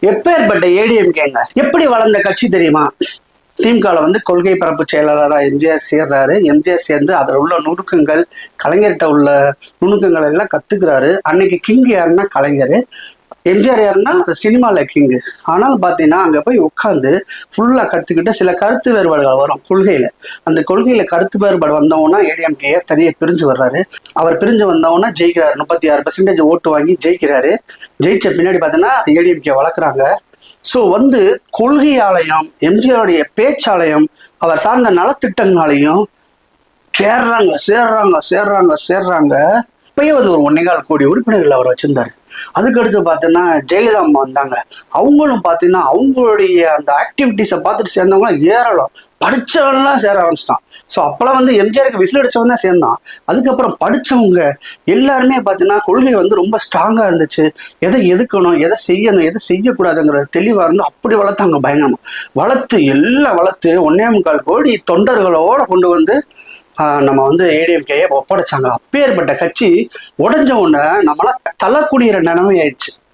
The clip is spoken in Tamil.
எப்பேற்பட்ட ஏடிஎம்கேங்க எப்படி வளர்ந்த கட்சி தெரியுமா? திமுகவில் வந்து கொள்கை பரப்பு செயலாளராக எம்ஜிஆர் சேர்றாரு. எம்ஜிஆர் சேர்ந்து அதில் உள்ள நுணுக்கங்கள், கலைஞர்கிட்ட உள்ள நுணுக்கங்கள் எல்லாம் கத்துக்கிறாரு. அன்னைக்கு கிங் யாருன்னா கலைஞர், எம்ஜிஆர் யாருன்னா சினிமாவில் கிங்கு. ஆனால் பார்த்தீங்கன்னா அங்கே போய் உட்காந்து ஃபுல்லாக கற்றுக்கிட்டு சில கருத்து வேறுபாடுகள் வரும் கொள்கையில். அந்த கொள்கையில் கருத்து வேறுபாடு வந்தவொன்னா ஏடிஎம்கே தனியாக பிரிஞ்சு வர்றாரு. அவர் பிரிஞ்சு வந்தவொன்னா ஜெயிக்கிறாரு. 36% ஓட்டு வாங்கி ஜெயிக்கிறாரு. ஜெயிச்ச பின்னாடி பார்த்தீங்கன்னா ஏடிஎம்கே வளர்க்குறாங்க. ஸோ வந்து கொள்கையாலையும் எம்ஜிஆருடைய பேச்சாலையும் அவர் சார்ந்த நலத்திட்டங்களாலையும் சேர்றாங்க. இப்பயே வந்து ஒரு 1.25 கோடி உறுப்பினர்கள் அவர் வச்சிருந்தாரு. அதுக்கடுத்து பார்த்தீங்கன்னா ஜெயலலிதா அம்மா வந்தாங்க. அவங்களும் பார்த்தீங்கன்னா அவங்களுடைய அந்த ஆக்டிவிட்டிஸை பார்த்துட்டு சேர்ந்தவங்க ஏறலாம், படித்தவன்லாம் சேர ஆரம்பிச்சிட்டான். ஸோ அப்போல்லாம் வந்து எம்ஜிஆருக்கு விசில் அடிச்சவன் தான் சேர்ந்தான். அதுக்கப்புறம் படித்தவங்க எல்லாருமே பார்த்தீங்கன்னா கொள்கை வந்து ரொம்ப ஸ்ட்ராங்காக இருந்துச்சு. எதை எதுக்கணும், எதை செய்யணும், எதை செய்யக்கூடாதுங்கிற தெளிவாக இருந்து அப்படி வளர்த்தாங்க. பயங்கரமாக வளர்த்து 1.25 கோடி தொண்டர்களோட கொண்டு வந்து நம்ம வந்து ஏடிஎம்கேயை ஒப்படைச்சாங்க. அப்பேற்பட்ட கட்சி உடஞ்ச உடனே நம்மளாம் தலை குடியிற நிலைமை ஆயிடுச்சு.